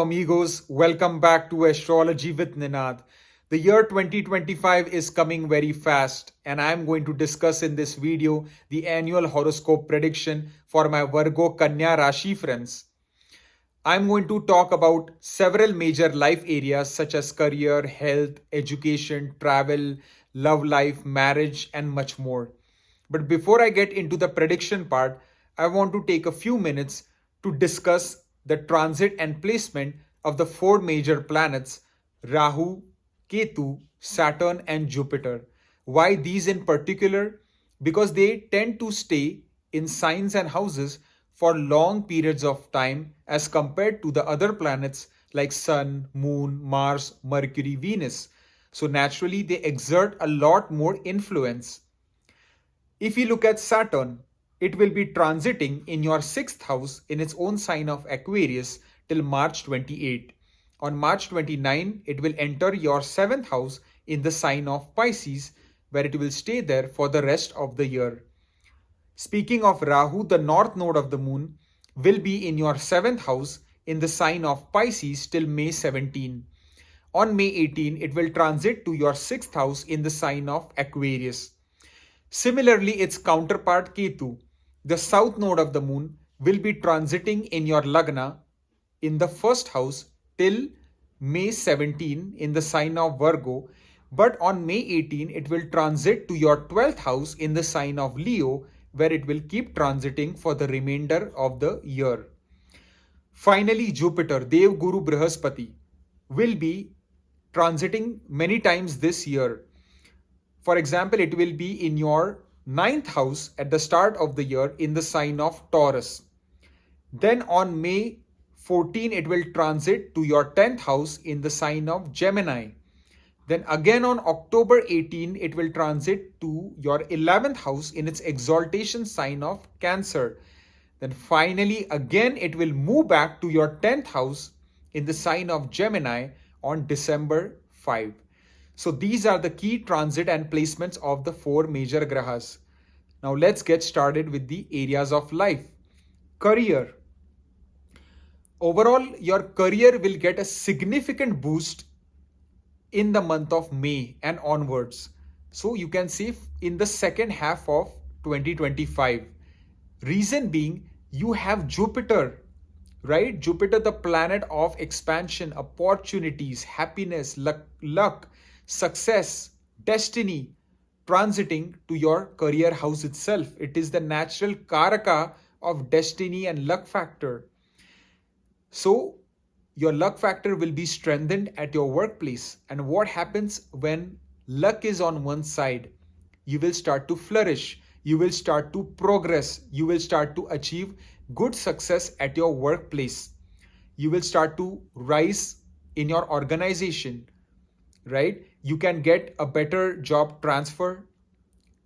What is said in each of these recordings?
amigos. Welcome back to Astrology with Ninad. The year 2025 is coming very fast, and I'm going to discuss in this video the annual horoscope prediction for my Virgo Kanya Rashi friends. I'm going to talk about several major life areas such as career, health, education, travel, love life, marriage, and much more. But before I get into the prediction part, I want to take a few minutes to discuss the transit and placement of the four major planets Rahu, Ketu, Saturn, and Jupiter. Why these in particular? Because they tend to stay in signs and houses for long periods of time as compared to the other planets like Sun, Moon, Mars, Mercury, Venus. So naturally, they exert a lot more influence. If you look at Saturn, it will be transiting in your sixth house in its own sign of Aquarius till March 28. On March 29, it will enter your seventh house in the sign of Pisces, where it will stay there for the rest of the year. Speaking of Rahu, the north node of the moon will be in your seventh house in the sign of Pisces till May 17. On May 18, it will transit to your sixth house in the sign of Aquarius. Similarly, its counterpart Ketu, the south node of the moon, will be transiting in your Lagna in the first house till May 17 in the sign of Virgo, but on May 18 it will transit to your 12th house in the sign of Leo, where it will keep transiting for the remainder of the year. Finally, Jupiter, Dev Guru Brihaspati, will be transiting many times this year. For example, it will be in your ninth house at the start of the year in the sign of Taurus. Then on May 14, it will transit to your 10th house in the sign of Gemini. Then again on October 18, it will transit to your 11th house in its exaltation sign of Cancer. Then finally, again, it will move back to your 10th house in the sign of Gemini on December 5. So these are the key transit and placements of the four major grahas. Now let's get started with the areas of life. Career. Overall, your career will get a significant boost in the month of May and onwards. So you can say in the second half of 2025. Reason being, you have Jupiter, right? Jupiter, the planet of expansion, opportunities, happiness, luck, success, destiny, transiting to your career house itself. It is the natural karaka of destiny and luck factor. So your luck factor will be strengthened at your workplace. And what happens when luck is on one side? You will start to flourish. You will start to progress. You will start to achieve good success at your workplace. You will start to rise in your organization, right? You can get a better job transfer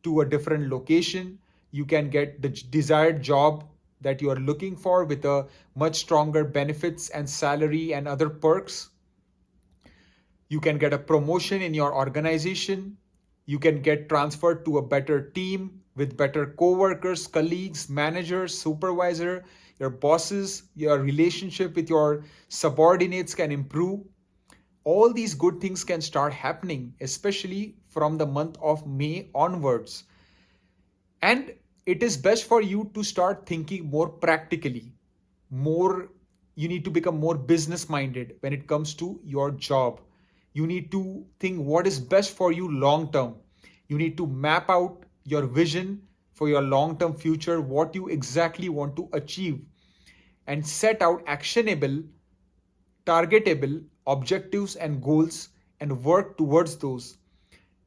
to a different location. You can get the desired job that you are looking for with a much stronger benefits and salary and other perks. You can get a promotion in your organization. You can get transferred to a better team with better co-workers, colleagues, managers, supervisor, your bosses. Your relationship with your subordinates can improve. All these good things can start happening, especially from the month of May onwards. And it is best for you to start thinking more practically. You need to become more business minded when it comes to your job. You need to think what is best for you long term. You need to map out your vision for your long term future, what you exactly want to achieve, and set out actionable, targetable objectives and goals and work towards those,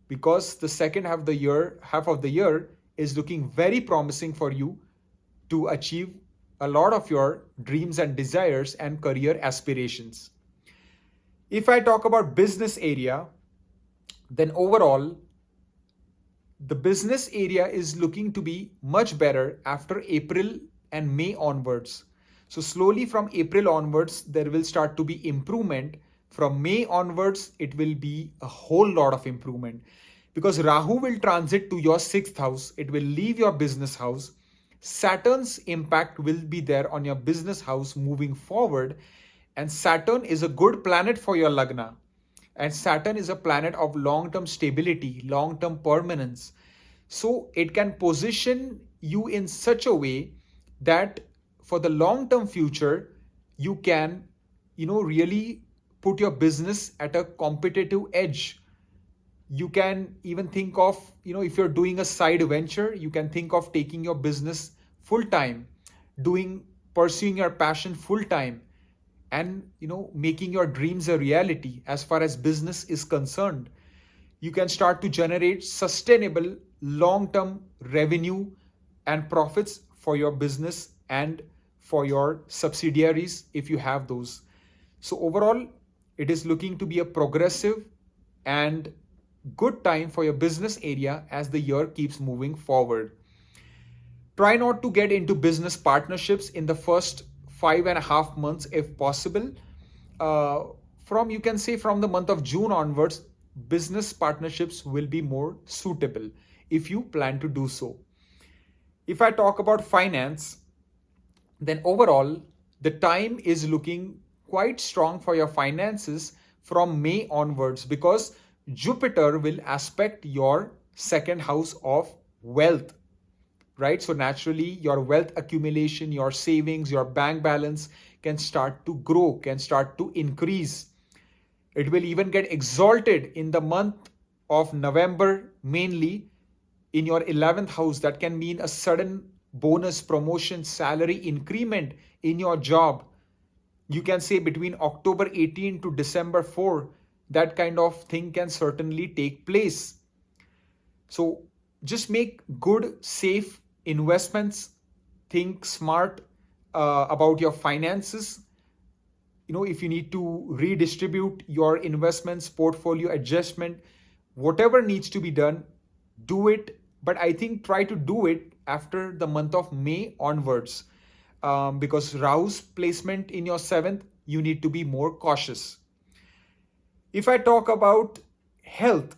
because the second half of the year is looking very promising for you to achieve a lot of your dreams and desires and career aspirations. If I talk about business area, then overall the business area is looking to be much better after April and May onwards. So slowly from April onwards, there will start to be improvement. From May onwards, it will be a whole lot of improvement because Rahu will transit to your sixth house. It will leave your business house. Saturn's impact will be there on your business house moving forward. And Saturn is a good planet for your Lagna. And Saturn is a planet of long term stability, long term permanence. So it can position you in such a way that for the long term future, you can, really put your business at a competitive edge. You can even think of, if you're doing a side venture, you can think of taking your business full time, doing, pursuing your passion full time, and making your dreams a reality as far as business is concerned. You can start to generate sustainable long term revenue and profits for your business and for your subsidiaries if you have those. So overall, it is looking to be a progressive and good time for your business area as the year keeps moving forward. Try not to get into business partnerships in the first 5.5 months if possible. Uh, from, you can say, from the month of June onwards, business partnerships will be more suitable if you plan to do so. If I talk about finance, then overall, the time is looking quite strong for your finances from May onwards because Jupiter will aspect your second house of wealth, right? So naturally, your wealth accumulation, your savings, your bank balance can start to grow, can start to increase. It will even get exalted in the month of November, mainly in your 11th house. That can mean a sudden bonus, promotion, salary increment in your job. You can say between October 18 to December 4, that kind of thing can certainly take place. So just make good, safe investments. Think smart about your finances. If you need to redistribute your investments, portfolio adjustment, whatever needs to be done, do it. But I think try to do it after the month of May onwards, because Rahu's placement in your seventh, you need to be more cautious. If I talk about health,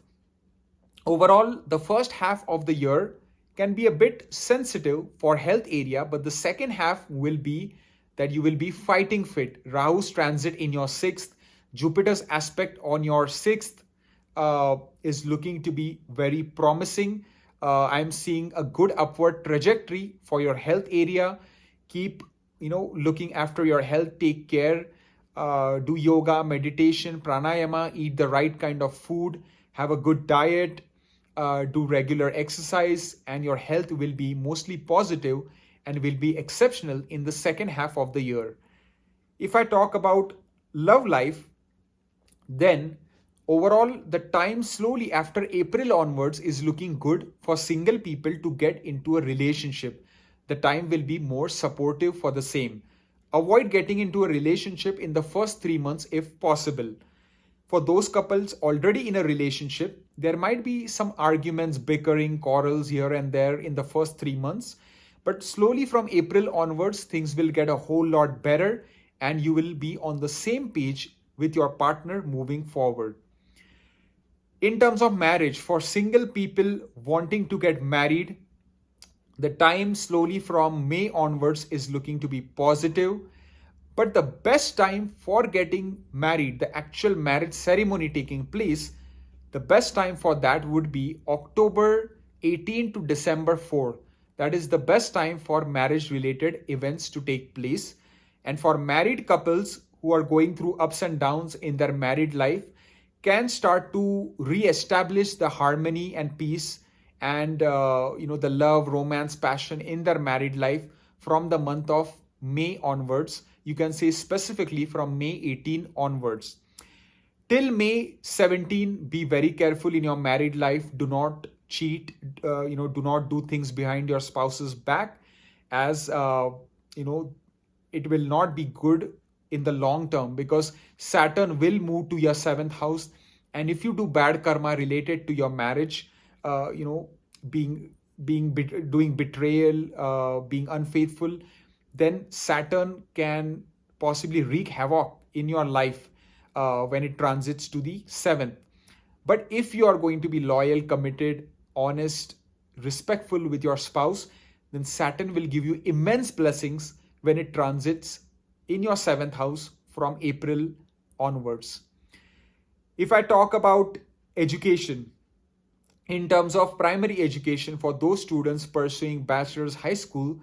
overall, the first half of the year can be a bit sensitive for health area, but the second half will be that you will be fighting fit. Rahu's transit in your sixth, Jupiter's aspect on your sixth is looking to be very promising. I'm seeing a good upward trajectory for your health area. Keep, looking after your health. Take care. Do yoga, meditation, pranayama. Eat the right kind of food. Have a good diet. Do regular exercise, and your health will be mostly positive and will be exceptional in the second half of the year. If I talk about love life, then overall, the time slowly after April onwards is looking good for single people to get into a relationship. The time will be more supportive for the same. Avoid getting into a relationship in the first 3 months if possible. For those couples already in a relationship, there might be some arguments, bickering, quarrels here and there in the first 3 months. But slowly from April onwards, things will get a whole lot better and you will be on the same page with your partner moving forward. In terms of marriage, for single people wanting to get married, the time slowly from May onwards is looking to be positive. But the best time for getting married, the actual marriage ceremony taking place, the best time for that would be October 18 to December 4. That is the best time for marriage related events to take place. And for married couples who are going through ups and downs in their married life, can start to re-establish the harmony and peace and the love, romance, passion in their married life from the month of May onwards. You can say specifically from May 18 onwards. Till May 17, be very careful in your married life. Do not cheat, do not do things behind your spouse's back, as it will not be good in the long term, because Saturn will move to your seventh house. And if you do bad karma related to your marriage, being doing betrayal, being unfaithful, then Saturn can possibly wreak havoc in your life when it transits to the seventh. But if you are going to be loyal, committed, honest, respectful with your spouse, then Saturn will give you immense blessings when it transits in your seventh house from April onwards. If I talk about education, in terms of primary education for those students pursuing bachelor's high school,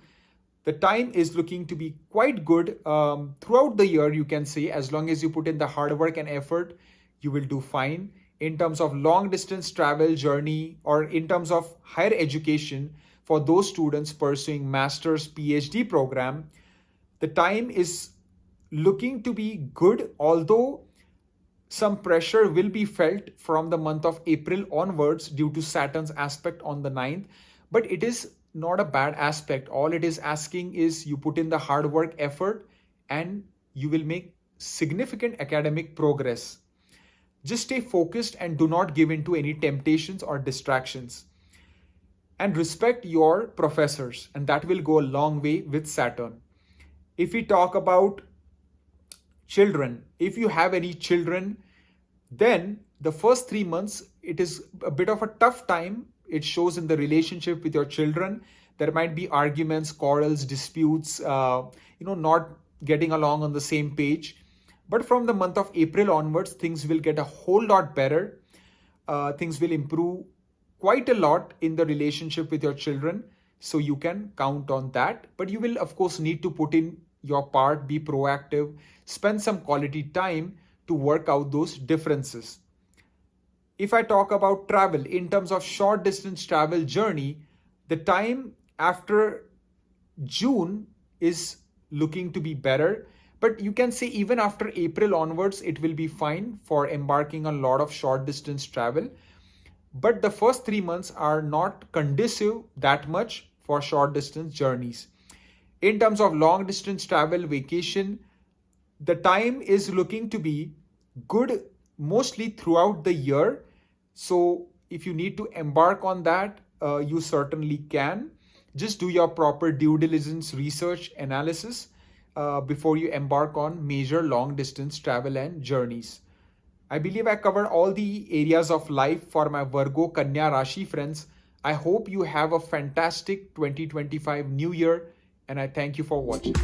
the time is looking to be quite good throughout the year, you can say. As long as you put in the hard work and effort, you will do fine. In terms of long distance travel journey, or in terms of higher education for those students pursuing master's PhD program, the time is looking to be good, although some pressure will be felt from the month of April onwards due to Saturn's aspect on the 9th. But it is not a bad aspect. All it is asking is you put in the hard work, effort, and you will make significant academic progress. Just stay focused and do not give in to any temptations or distractions. And respect your professors, and that will go a long way with Saturn. If we talk about children, if you have any children, then the first 3 months, it is a bit of a tough time. It shows in the relationship with your children. There might be arguments, quarrels, disputes, not getting along on the same page. But from the month of April onwards, things will get a whole lot better. Things will improve quite a lot in the relationship with your children. So you can count on that. But you will, of course, need to put in your part, be proactive, spend some quality time to work out those differences. If I talk about travel, in terms of short distance travel journey, the time after June is looking to be better. But you can say even after April onwards, it will be fine for embarking on a lot of short distance travel. But the first 3 months are not conducive that much for short distance journeys. In terms of long distance travel, vacation, the time is looking to be good mostly throughout the year. So if you need to embark on that, you certainly can. Just do your proper due diligence, research, analysis before you embark on major long distance travel and journeys. I believe I covered all the areas of life for my Virgo, Kanya, Rashi friends. I hope you have a fantastic 2025 New Year, and I thank you for watching.